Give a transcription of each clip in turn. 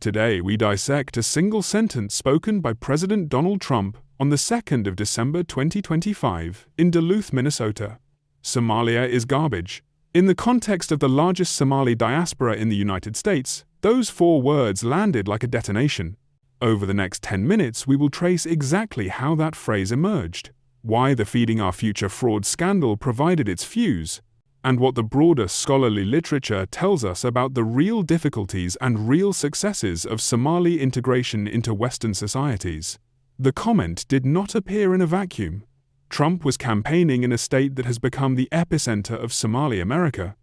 Today we dissect a single sentence spoken by President Donald Trump on the 2nd of December 2025 in Duluth, Minnesota. Somalia is garbage. In the context of the largest Somali diaspora in the United States, those 4 words landed like a detonation. Over the next 10 minutes, we will trace exactly how that phrase emerged, why the Feeding Our Future fraud scandal provided its fuse, and what the broader scholarly literature tells us about the real difficulties and real successes of Somali integration into Western societies. The comment did not appear in a vacuum. Trump was campaigning in a state that has become the epicenter of Somali America.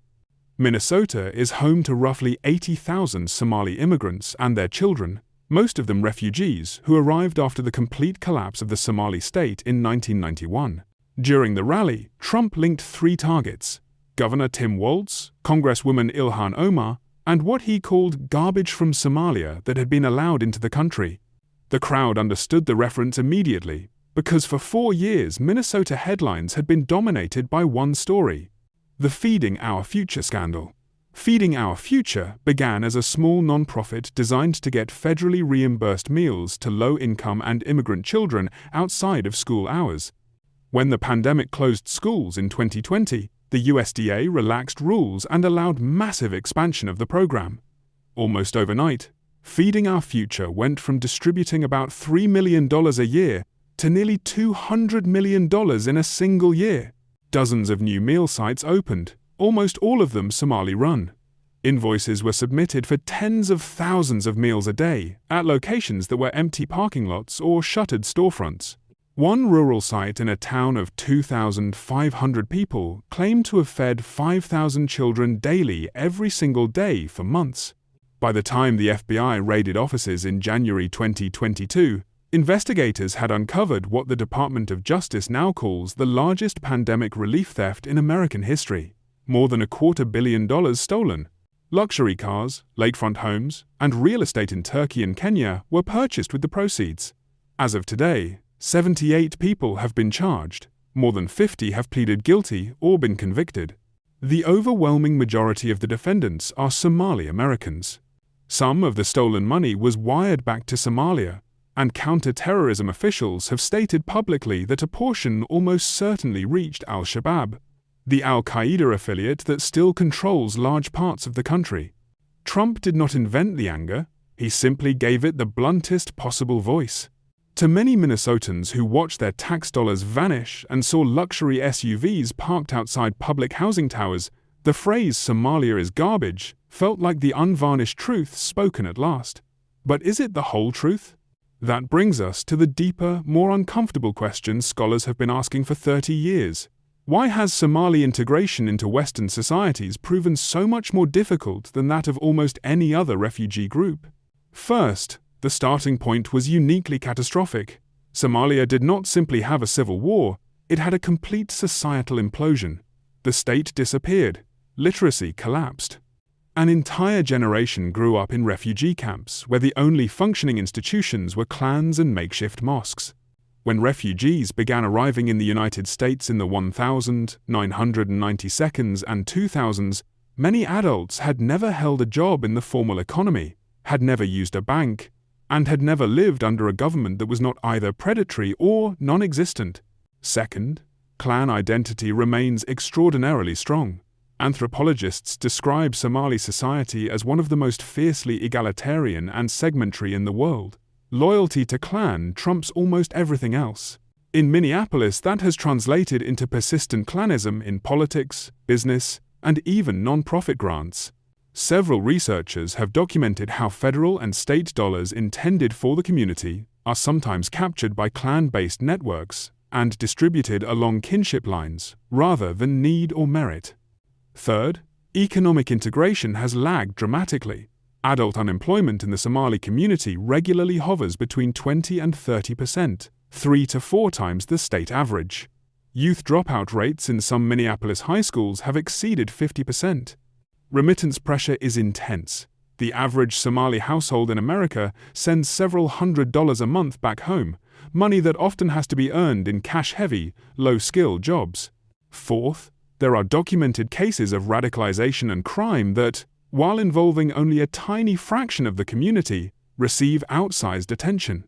Minnesota is home to roughly 80,000 Somali immigrants and their children, most of them refugees who arrived after the complete collapse of the Somali state in 1991. During the rally, Trump linked 3 targets: Governor Tim Walz, Congresswoman Ilhan Omar, and what he called garbage from Somalia that had been allowed into the country. The crowd understood the reference immediately, because for 4 years Minnesota headlines had been dominated by one story: the Feeding Our Future scandal. Feeding Our Future began as a small nonprofit designed to get federally reimbursed meals to low-income and immigrant children outside of school hours. When the pandemic closed schools in 2020, the USDA relaxed rules and allowed massive expansion of the program. Almost overnight, Feeding Our Future went from distributing about $3 million a year to nearly $200 million in a single year. Dozens of new meal sites opened, almost all of them Somali-run. Invoices were submitted for tens of thousands of meals a day at locations that were empty parking lots or shuttered storefronts. One rural site in a town of 2,500 people claimed to have fed 5,000 children daily every single day for months. By the time the FBI raided offices in January 2022, investigators had uncovered what the Department of Justice now calls the largest pandemic relief theft in American history. More than $250 million stolen. Luxury cars, lakefront homes, and real estate in Turkey and Kenya were purchased with the proceeds. As of today, 78 people have been charged. More than 50 have pleaded guilty or been convicted. The overwhelming majority of the defendants are Somali Americans. Some of the stolen money was wired back to Somalia, and counter-terrorism officials have stated publicly that a portion almost certainly reached Al-Shabaab, the Al-Qaeda affiliate that still controls large parts of the country. Trump did not invent the anger, he simply gave it the bluntest possible voice. To many Minnesotans who watched their tax dollars vanish and saw luxury SUVs parked outside public housing towers, the phrase "Somalia is garbage" felt like the unvarnished truth spoken at last. But is it the whole truth? That brings us to the deeper, more uncomfortable question scholars have been asking for 30 years. Why has Somali integration into Western societies proven so much more difficult than that of almost any other refugee group? First, the starting point was uniquely catastrophic. Somalia did not simply have a civil war, it had a complete societal implosion. The state disappeared, literacy collapsed. An entire generation grew up in refugee camps where the only functioning institutions were clans and makeshift mosques. When refugees began arriving in the United States in the 1992s and 2000s, many adults had never held a job in the formal economy, had never used a bank, and had never lived under a government that was not either predatory or non-existent. Second, clan identity remains extraordinarily strong. Anthropologists describe Somali society as one of the most fiercely egalitarian and segmentary in the world. Loyalty to clan trumps almost everything else. In Minneapolis, that has translated into persistent clanism in politics, business, and even non-profit grants. Several researchers have documented how federal and state dollars intended for the community are sometimes captured by clan-based networks and distributed along kinship lines rather than need or merit. Third, economic integration has lagged dramatically. Adult unemployment in the Somali community regularly hovers between 20 and 30%, 3 to 4 times the state average. Youth dropout rates in some Minneapolis high schools have exceeded 50%. Remittance pressure is intense. The average Somali household in America sends several $100s a month back home, money that often has to be earned in cash-heavy, low-skill jobs. Fourth, there are documented cases of radicalization and crime that, while involving only a tiny fraction of the community, receive outsized attention.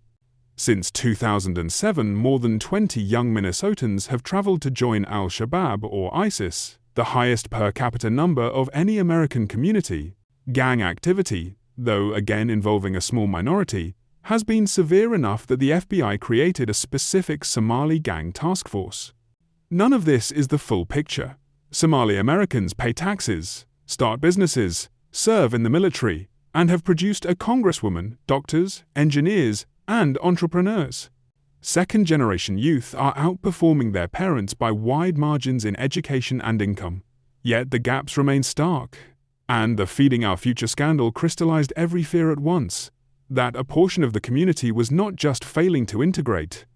Since 2007, more than 20 young Minnesotans have traveled to join Al-Shabaab or ISIS, the highest per capita number of any American community. Gang activity, though again involving a small minority, has been severe enough that the FBI created a specific Somali gang task force. None of this is the full picture. Somali Americans pay taxes, start businesses, serve in the military, and have produced a congresswoman, doctors, engineers, and entrepreneurs. Second-generation youth are outperforming their parents by wide margins in education and income. Yet the gaps remain stark, and the Feeding Our Future scandal crystallized every fear at once, that a portion of the community was not just failing to integrate,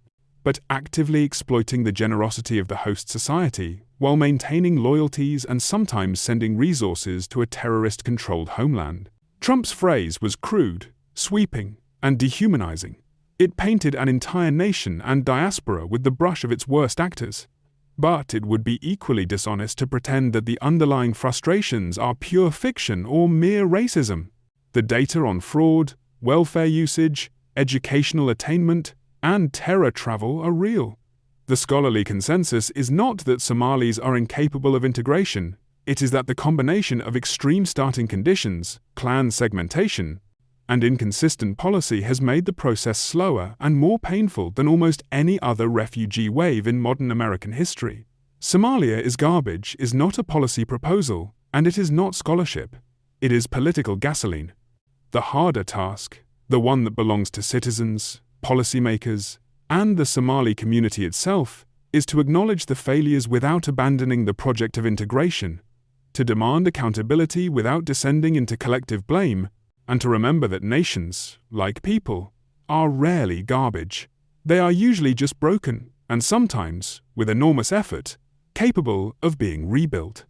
but actively exploiting the generosity of the host society while maintaining loyalties and sometimes sending resources to a terrorist-controlled homeland. Trump's phrase was crude, sweeping, and dehumanizing. It painted an entire nation and diaspora with the brush of its worst actors. But it would be equally dishonest to pretend that the underlying frustrations are pure fiction or mere racism. The data on fraud, welfare usage, educational attainment, and terror travel are real. The scholarly consensus is not that Somalis are incapable of integration, it is that the combination of extreme starting conditions, clan segmentation, and inconsistent policy has made the process slower and more painful than almost any other refugee wave in modern American history. Somalia is garbage is not a policy proposal, and it is not scholarship. It is political gasoline. The harder task, the one that belongs to citizens, policymakers, and the Somali community itself, is to acknowledge the failures without abandoning the project of integration, to demand accountability without descending into collective blame, and to remember that nations, like people, are rarely garbage. They are usually just broken, and sometimes, with enormous effort, capable of being rebuilt.